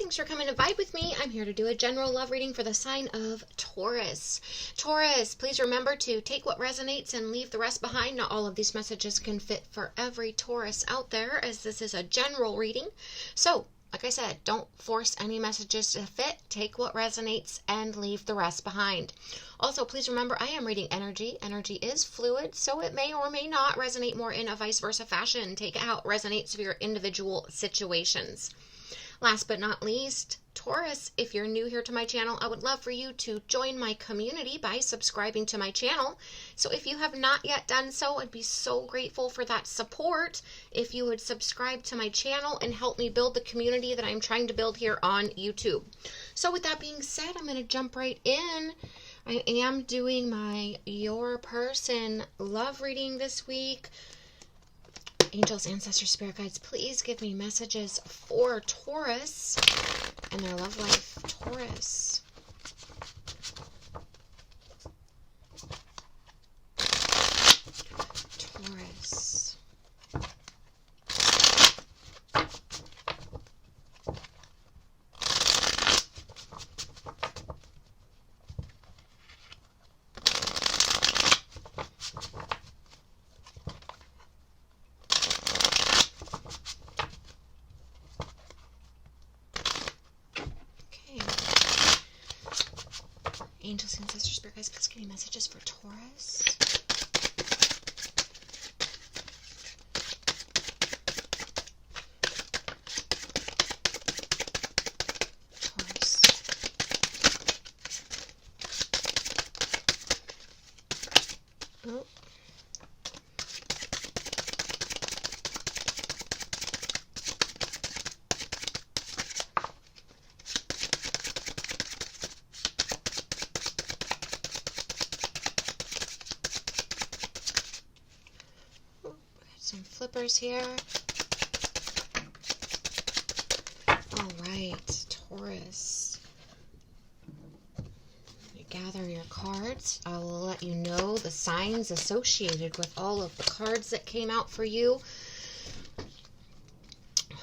Thanks for coming to vibe with me. I'm here to do a general love reading for the sign of Taurus. Taurus, please remember to take what resonates and leave the rest behind. Not all of these messages can fit for every Taurus out there, as this is a general reading. So, like I said, don't force any messages to fit. Take what resonates and leave the rest behind. Also, please remember I am reading energy. Energy is fluid, so it may or may not resonate more in a vice versa fashion. Take how it resonates for your individual situations. Last but not least, Taurus, if you're new here to my channel, I would love for you to join my community by subscribing to my channel. So if you have not yet done so, I'd be so grateful for that support if you would subscribe to my channel and help me build the community that I'm trying to build here on YouTube. So with that being said, I'm going to jump right in. I am doing my Your Person love reading this week. Angels, ancestors, spirit guides, please give me messages for Taurus and their love life. Taurus. Taurus. Angels, ancestors, spirit guides, please give me messages for Taurus. Taurus. Oh. Some flippers here. All right, Taurus. You gather your cards. I will let you know the signs associated with all of the cards that came out for you.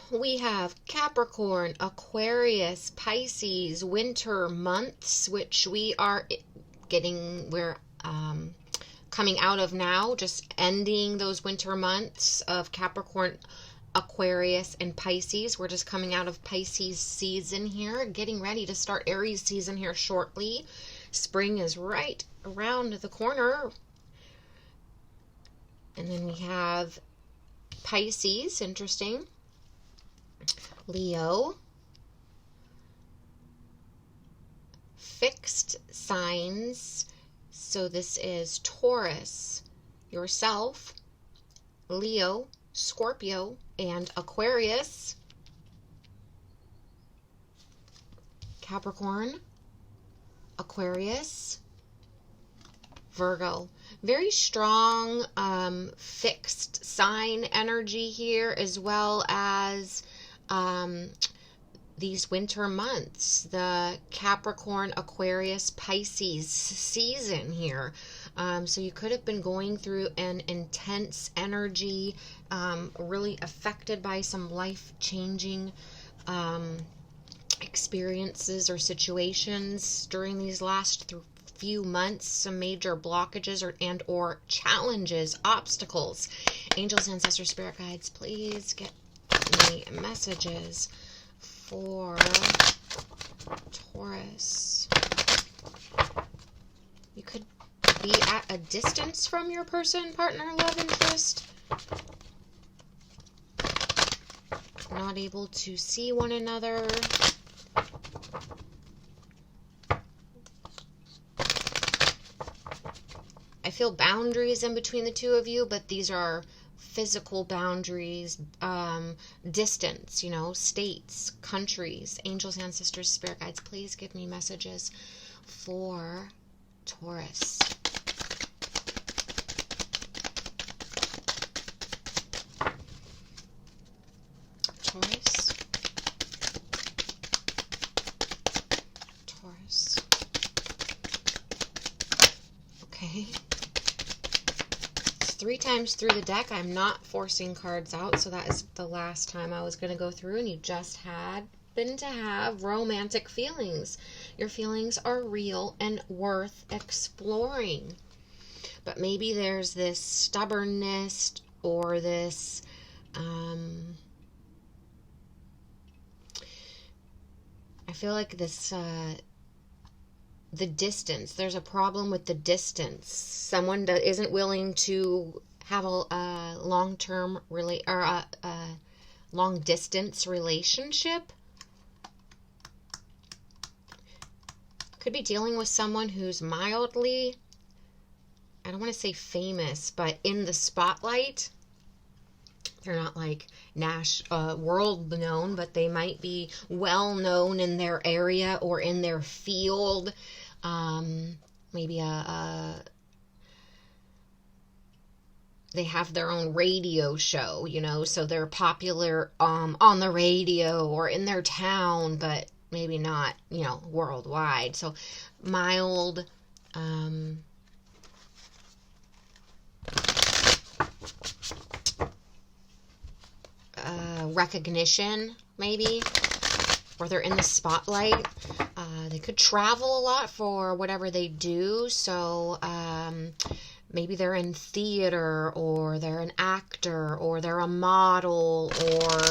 We have Capricorn, Aquarius, Pisces, winter months, which we're coming out of now, just ending those winter months of Capricorn, Aquarius, and Pisces. We're just coming out of Pisces season here, getting ready to start Aries season here shortly. Spring is right around the corner. And then we have Pisces, interesting. Leo. Fixed signs. So this is Taurus, yourself, Leo, Scorpio, and Aquarius. Capricorn, Aquarius, Virgo. Very strong fixed sign energy here, as well as these winter months, the Capricorn, Aquarius, Pisces season here. So you could have been going through an intense energy, really affected by some life-changing experiences or situations during these last few months. Some major blockages or challenges, obstacles. Angels, ancestors, spirit guides, please get me messages for Taurus. You could be at a distance from your person, partner, love interest. Not able to see one another. I feel boundaries in between the two of you, but these are physical boundaries, distance, states, countries. Angels, ancestors, spirit guides, please give me messages for Taurus. Taurus. Taurus. Okay. 3 times through the deck. I'm not forcing cards out, so that is the last time I was going to go through, and you just had happen to have romantic feelings. Your feelings are real and worth exploring. But maybe there's this stubbornness or this I feel like this the distance. There's a problem with the distance. Someone that isn't willing to have a long-term or a long distance relationship. Could be dealing with someone who's mildly, I don't want to say famous, but in the spotlight. They're not like world known, but they might be well known in their area or in their field. Maybe they have their own radio show, so they're popular on the radio or in their town, but maybe not, worldwide. So mild, recognition, maybe, or they're in the spotlight. They could travel a lot for whatever they do, so maybe they're in theater, or they're an actor, or they're a model, or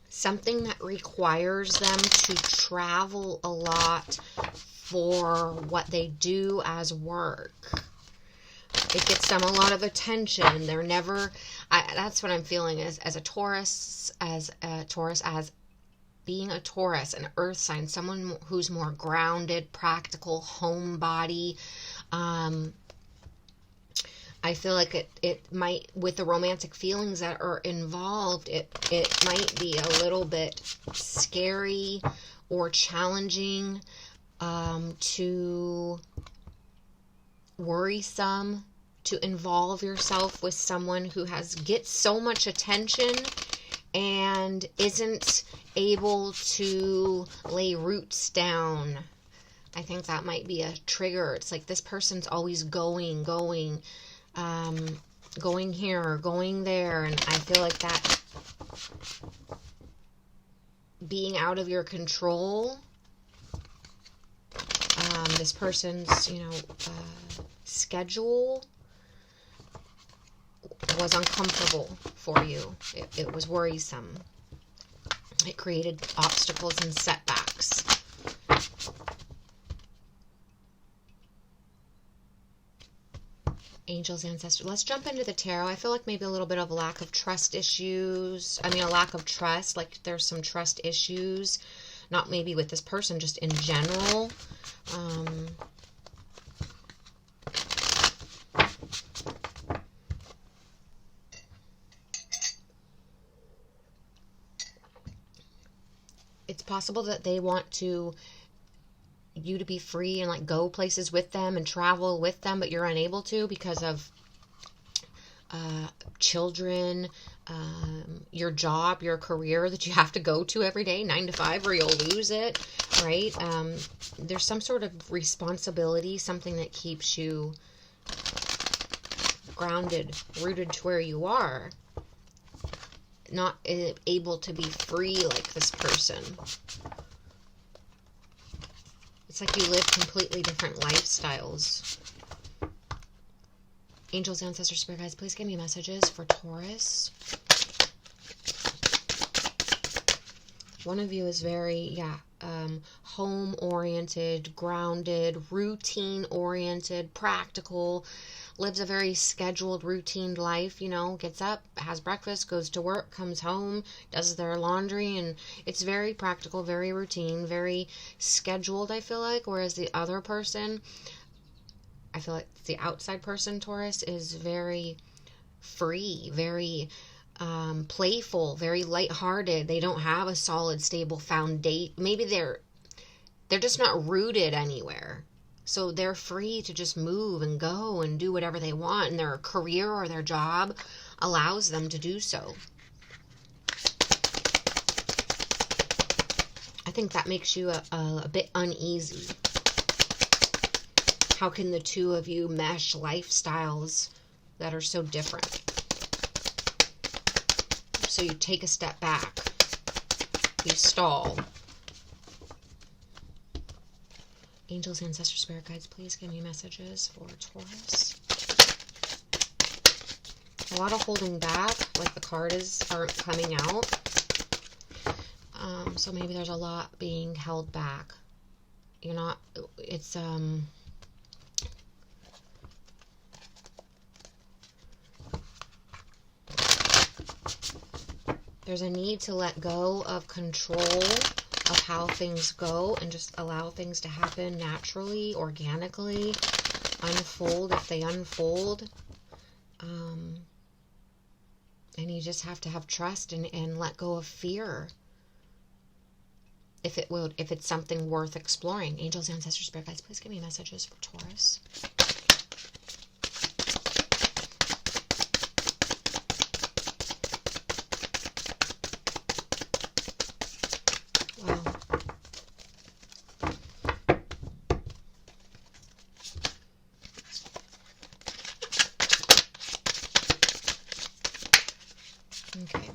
something that requires them to travel a lot for what they do as work. It gets them a lot of attention. They're never, that's what I'm feeling as a Taurus, as being a Taurus, an earth sign, someone who's more grounded, practical, homebody. I feel like it might, with the romantic feelings that are involved, it might be a little bit scary or challenging, to worrisome to involve yourself with someone who gets so much attention and isn't able to lay roots down. I think that might be a trigger. It's like this person's always going here or going there, and I feel like that being out of your control, this person's, schedule was uncomfortable for you. It was worrisome. It created obstacles and setbacks. Angels, ancestors. Let's jump into the tarot. I feel like maybe a little bit of a lack of trust issues. A lack of trust. Like there's some trust issues. Not maybe with this person, just in general. It's possible that they want you to be free and like go places with them and travel with them, but you're unable to because of children, your job, your career that you have to go to every day, 9 to 5, or you'll lose it, right? There's some sort of responsibility, something that keeps you grounded, rooted to where you are, not able to be free like this person. It's like you live completely different lifestyles. Angels, ancestors, spirit guides, please give me messages for Taurus. One of you is very, home-oriented, grounded, routine-oriented, practical, lives a very scheduled, routine life, gets up, has breakfast, goes to work, comes home, does their laundry, and it's very practical, very routine, very scheduled, I feel like, whereas the other person, I feel like the outside person, Taurus, is very free, very playful, very lighthearted. They don't have a solid, stable foundation. Maybe they're just not rooted anywhere. So they're free to just move and go and do whatever they want, and their career or their job allows them to do so. I think that makes you a bit uneasy. How can the two of you mesh lifestyles that are so different? So you take a step back. happy stall. Angels, ancestors, spirit guides, please give me messages for Taurus. A lot of holding back, like the cards aren't coming out. So maybe there's a lot being held back. You're not, it's, there's a need to let go of control of how things go and just allow things to happen naturally, organically, unfold if they unfold. And you just have to have trust and let go of fear. If it's something worth exploring. Angels, ancestors, spirit guides, please give me messages for Taurus. Wow. Okay.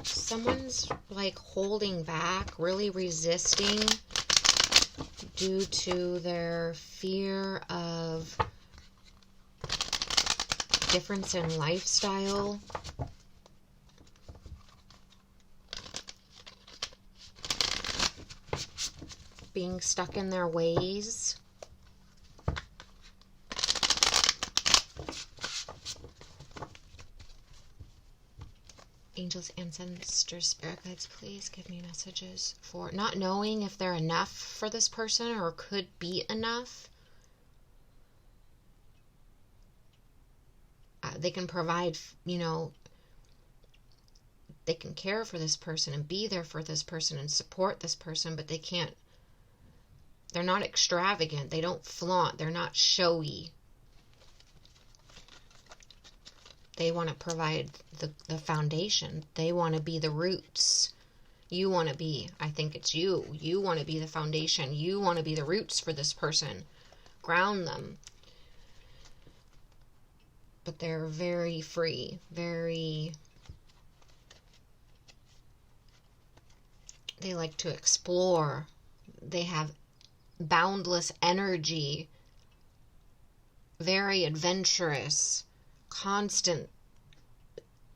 Someone's like holding back, really resisting due to their fear of difference in lifestyle. Being stuck in their ways. Angels, ancestors, spirit guides, please give me messages for not knowing if they're enough for this person or could be enough. They can provide, they can care for this person and be there for this person and support this person, but they're not extravagant. They don't flaunt. They're not showy. They want to provide the foundation. They want to be the roots. You want to be, I think it's you. You want to be the foundation. You want to be the roots for this person. Ground them. But they're very free. They like to explore. They have boundless energy. Very adventurous. Constant.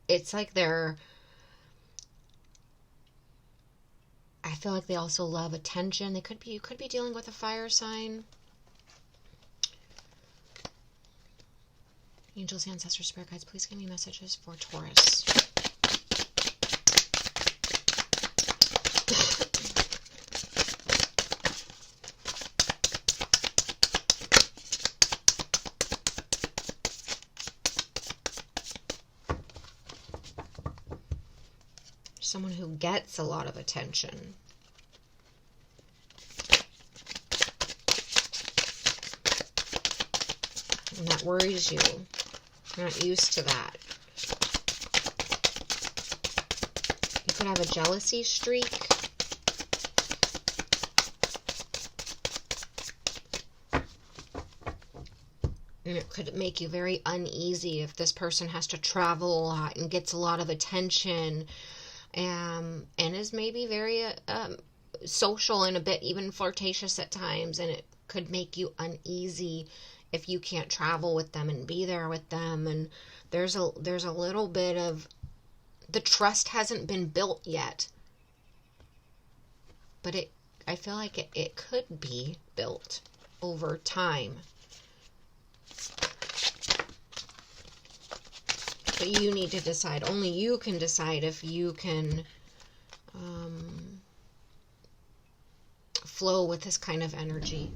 It's like I feel like they also love attention. You could be dealing with a fire sign. Angels, ancestors, spirit guides, please give me messages for Taurus. Someone who gets a lot of attention. And that worries you. You're not used to that. You could have a jealousy streak. And it could make you very uneasy if this person has to travel a lot and gets a lot of attention. And is maybe very social and a bit even flirtatious at times, and it could make you uneasy if you can't travel with them and be there with them. And there's a little bit of the trust hasn't been built yet, but I feel like it could be built over time. But you need to decide. Only you can decide if you can flow with this kind of energy.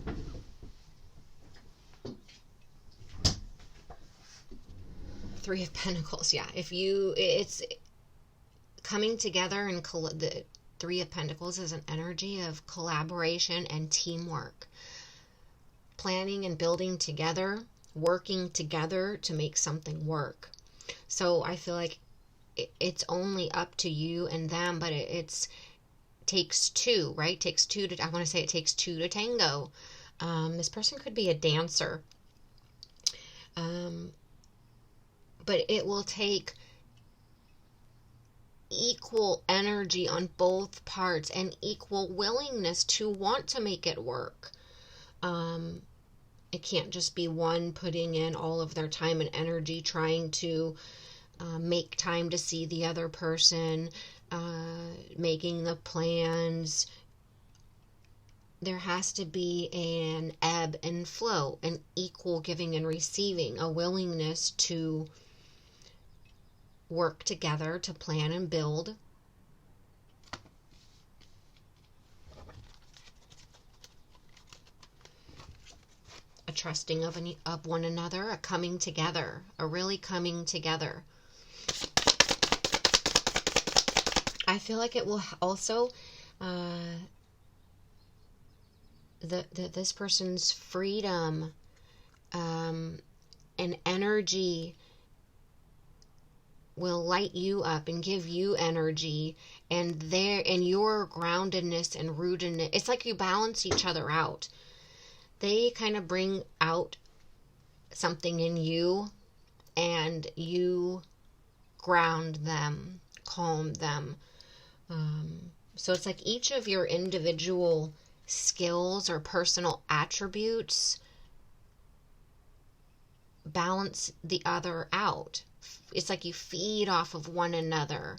Three of Pentacles, yeah. It's coming together, and the Three of Pentacles is an energy of collaboration and teamwork. Planning and building together, working together to make something work. So I feel like it's only up to you and them, but it takes two, right? It takes two to, I want to say it takes two to tango. This person could be a dancer. But it will take equal energy on both parts and equal willingness to want to make it work. It can't just be one putting in all of their time and energy trying to make time to see the other person, making the plans. There has to be an ebb and flow, an equal giving and receiving, a willingness to work together to plan and build. A trusting of one another, a coming together, a really coming together. I feel like it will also, this person's freedom and energy will light you up and give you energy, and your groundedness and rootedness. It's like you balance each other out. They kind of bring out something in you, and you ground them, calm them. So it's like each of your individual skills or personal attributes balance the other out. It's like you feed off of one another.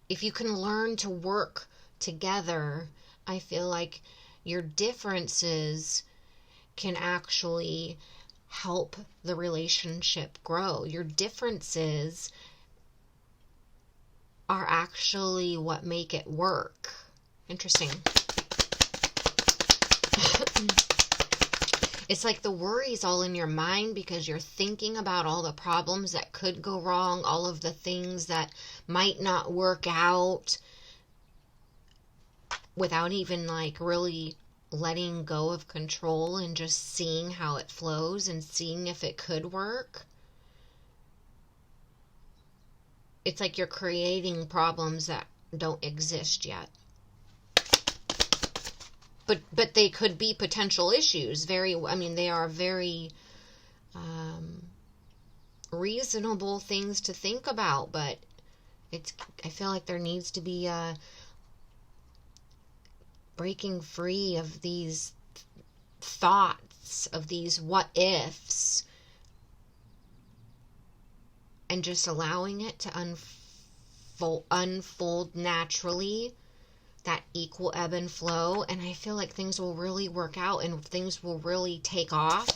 If you can learn to work together, I feel like your differences can actually help the relationship grow. Your differences are actually what make it work. Interesting. It's like the worry's all in your mind because you're thinking about all the problems that could go wrong, all of the things that might not work out, without even like really letting go of control and just seeing how it flows and seeing if it could work. It's like you're creating problems that don't exist yet. But they could be potential issues. They are very reasonable things to think about, but I feel like there needs to be a breaking free of these thoughts, of these what ifs, and just allowing it to unfold naturally, that equal ebb and flow. And I feel like things will really work out and things will really take off.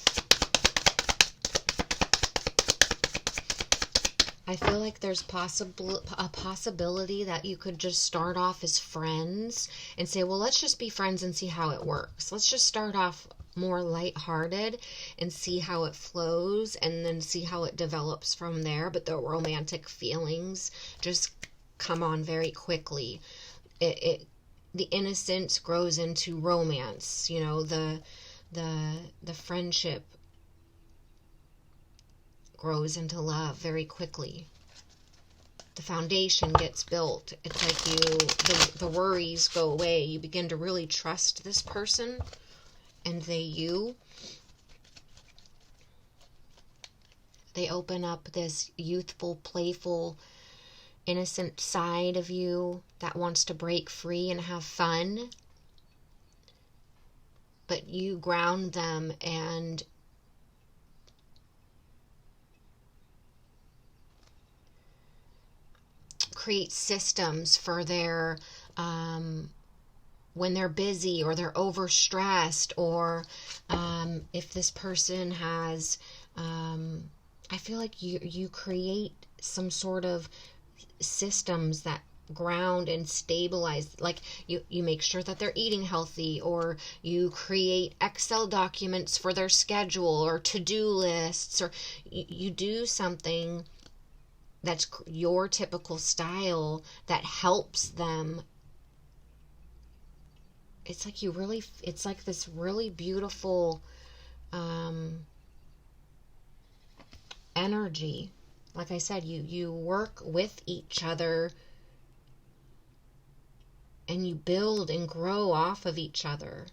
I feel like there's a possibility that you could just start off as friends and say, well, let's just be friends and see how it works. Let's just start off more lighthearted and see how it flows, and then see how it develops from there. But the romantic feelings just come on very quickly. The innocence grows into romance. The friendship grows into love very quickly. The foundation gets built. It's like the worries go away. You begin to really trust this person, and they open up this youthful, playful, innocent side of you that wants to break free and have fun. But you ground them and create systems for their when they're busy or they're overstressed, or if this person has I feel like you create some sort of systems that ground and stabilize. Like you make sure that they're eating healthy, or you create Excel documents for their schedule or to-do lists, or you do something that's your typical style that helps them. It's like it's like this really beautiful energy. Like I said, you work with each other and you build and grow off of each other.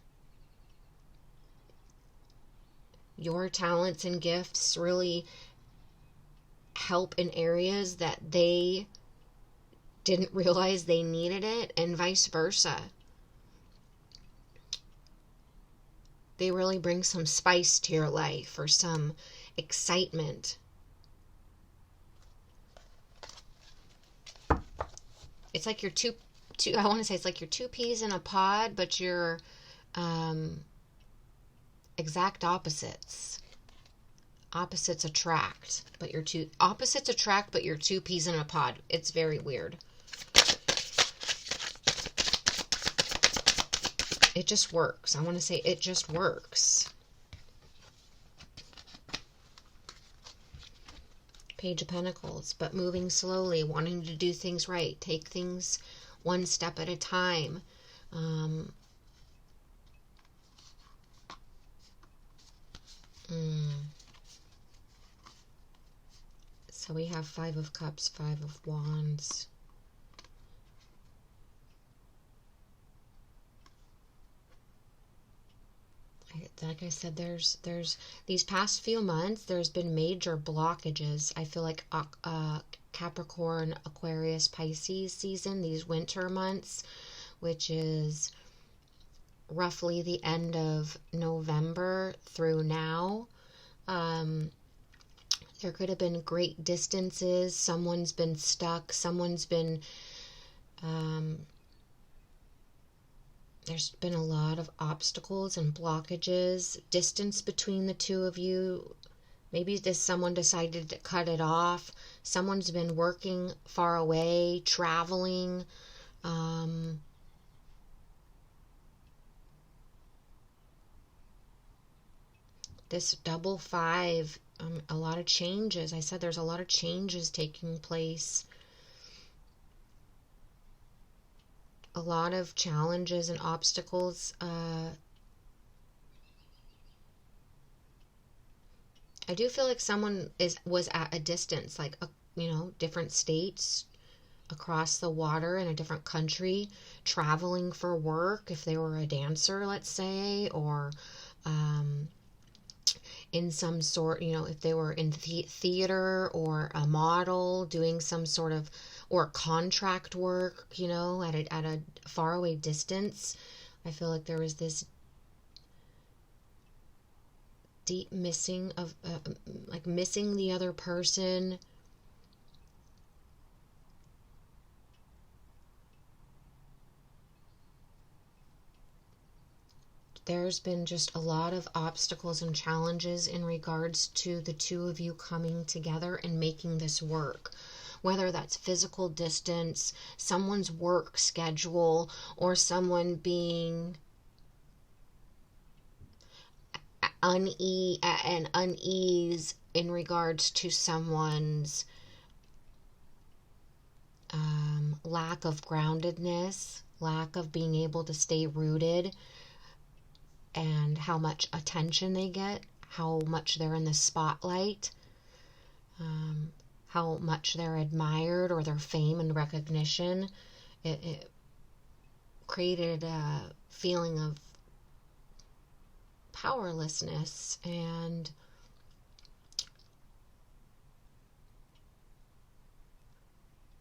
Your talents and gifts really help in areas that they didn't realize they needed it, and vice versa. They really bring some spice to your life or some excitement. It's like you're I want to say it's like you're two peas in a pod, but you're exact opposites. Opposites attract, but you're two peas in a pod. It's very weird. It just works. I want to say it just works. Page of Pentacles, but moving slowly, wanting to do things right, take things one step at a time. So we have Five of Cups, Five of Wands. Like I said, there's these past few months, there's been major blockages. I feel like Capricorn, Aquarius, Pisces season, these winter months, which is roughly the end of November through now. There could have been great distances. Someone's been stuck. Someone's been... there's been a lot of obstacles and blockages, distance between the two of you. Maybe someone decided to cut it off. Someone's been working far away, traveling. This double five, a lot of changes. I said there's a lot of changes taking place. A lot of challenges and obstacles. I do feel like someone was at a distance, like different states, across the water in a different country, traveling for work. If they were a dancer, let's say, or in some sort, if they were in theater or a model doing some sort of, or contract work, at a faraway distance. I feel like there was this deep missing of, missing the other person. There's been just a lot of obstacles and challenges in regards to the two of you coming together and making this work. Whether that's physical distance, someone's work schedule, or someone being unease in regards to someone's lack of groundedness, lack of being able to stay rooted, and how much attention they get, how much they're in the spotlight, how much they're admired, or their fame and recognition. It created a feeling of powerlessness and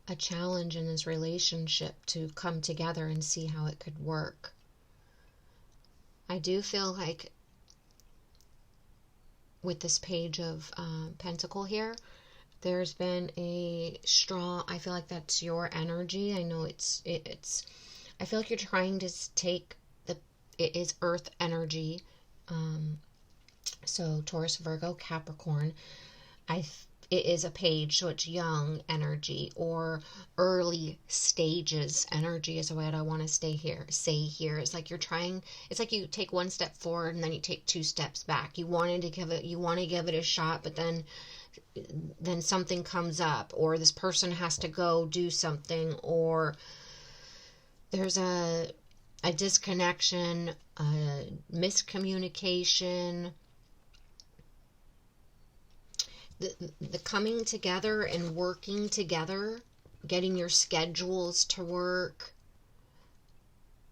a challenge in this relationship to come together and see how it could work. I do feel like with this page of Pentacle here, there's been a strong, I feel like that's your energy. I know it's I feel like you're trying to take it is earth energy. So Taurus, Virgo, Capricorn, it is a page, so it's young energy or early stages energy is what I want to say here. It's like you're trying, it's like you take one step forward and then you take two steps back. You want to give it a shot, but then something comes up, or this person has to go do something, or there's a disconnection, a miscommunication. The coming together and working together, getting your schedules to work,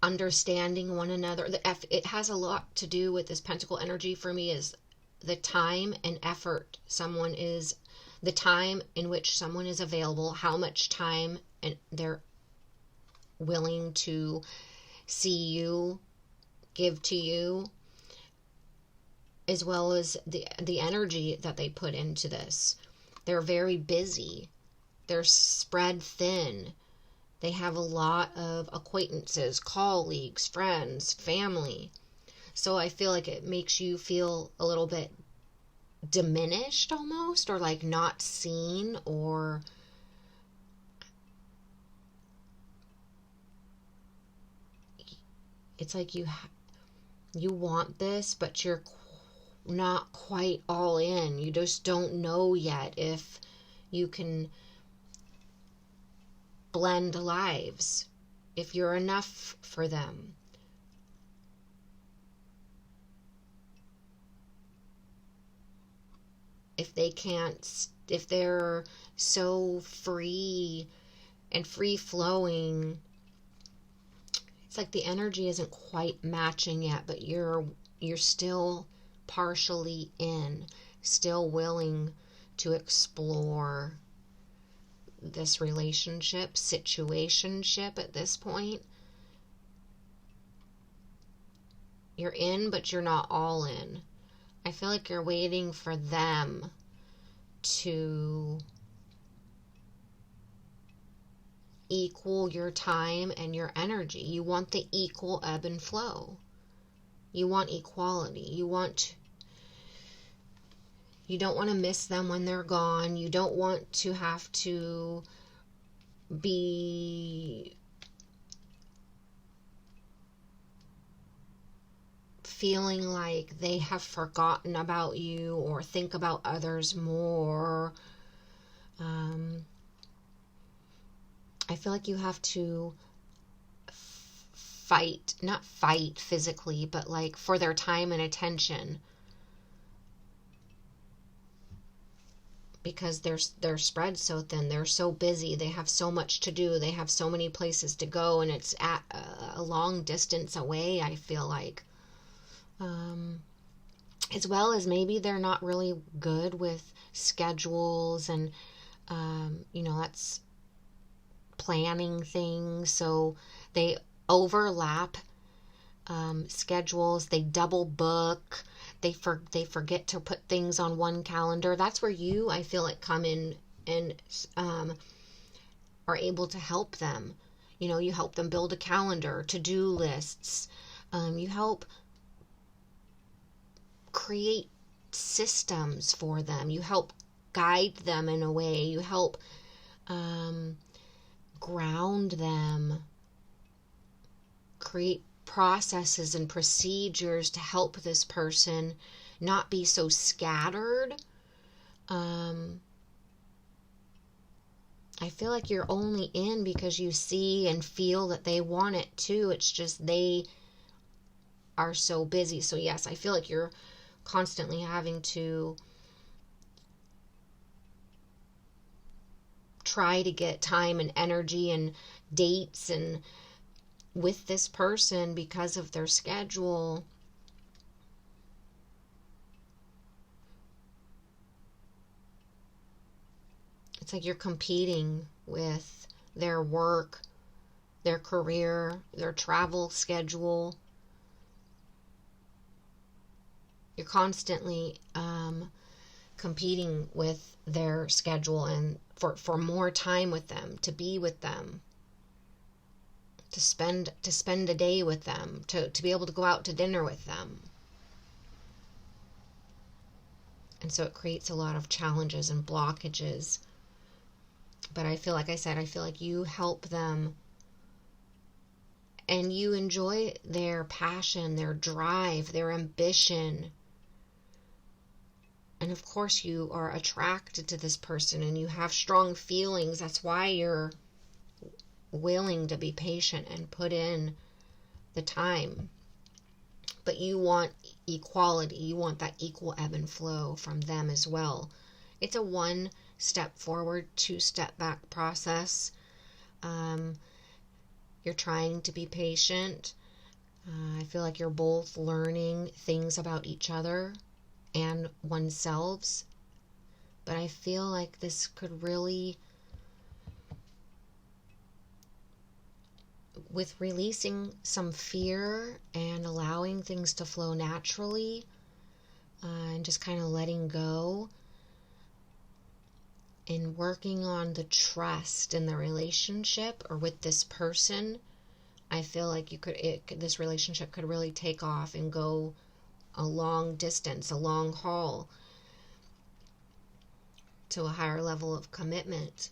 understanding one another. It has a lot to do with this Pentacle energy for me, is the time and effort someone is the time in which someone is available, how much time and they're willing to see you, give to you, as well as the energy that they put into this. They're very busy. They're spread thin. They have a lot of acquaintances, colleagues, friends, family. So I feel like it makes you feel a little bit diminished almost, or like not seen, or it's like you want this, but you're not quite all in. You just don't know yet if you can blend lives, if you're enough for them. If they're so free and free flowing, it's like the energy isn't quite matching yet, but you're still partially in, still willing to explore this situationship at this point. You're in, but you're not all in. I feel like you're waiting for them to equal your time and your energy. You want the equal ebb and flow. You want equality. You don't want to miss them when they're gone. You don't want to have to be feeling like they have forgotten about you or think about others more. I feel like you have to not fight physically, but like for their time and attention, because they're spread so thin. They're so busy. They have so much to do. They have so many places to go, and it's at a long distance away, I feel like. As well as maybe they're not really good with schedules and, that's planning things. So they overlap schedules. They double book. They forget to put things on one calendar. That's where you, I feel like, come in and are able to help them. You help them build a calendar, to-do lists. You help create systems for them. You help guide them in a way. You help ground them, create processes and procedures to help this person not be so scattered. I feel like you're only in because you see and feel that they want it too. It's just they are so busy. So yes, I feel like you're constantly having to try to get time and energy and dates and with this person because of their schedule. It's like you're competing with their work, their career, their travel schedule. You're constantly competing with their schedule and for more time with them, to be with them, to spend a day with them, to be able to go out to dinner with them. And so it creates a lot of challenges and blockages. But I feel like you help them and you enjoy their passion, their drive, their ambition. And of course you are attracted to this person and you have strong feelings. That's why you're willing to be patient and put in the time. But you want equality. You want that equal ebb and flow from them as well. It's a 1 step forward, 2 step back process. You're trying to be patient. I feel like you're both learning things about each other and oneself but I feel like this could really, with releasing some fear and allowing things to flow naturally, and just kind of letting go and working on the trust in the relationship or with this person, I feel like this relationship could really take off and go a long distance, a long haul, to a higher level of commitment.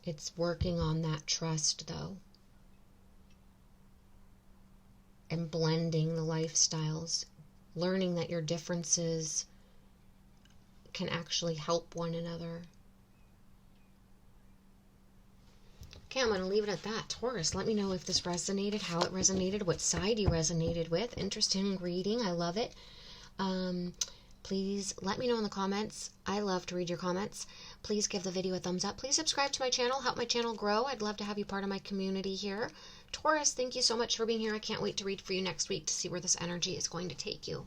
It's working on that trust, though, and blending the lifestyles, learning that your differences can actually help one another. Okay, I'm going to leave it at that. Taurus, let me know if this resonated, how it resonated, what side you resonated with. Interesting reading. I love it. Please let me know in the comments. I love to read your comments. Please give the video a thumbs up. Please subscribe to my channel. Help my channel grow. I'd love to have you part of my community here. Taurus, thank you so much for being here. I can't wait to read for you next week to see where this energy is going to take you.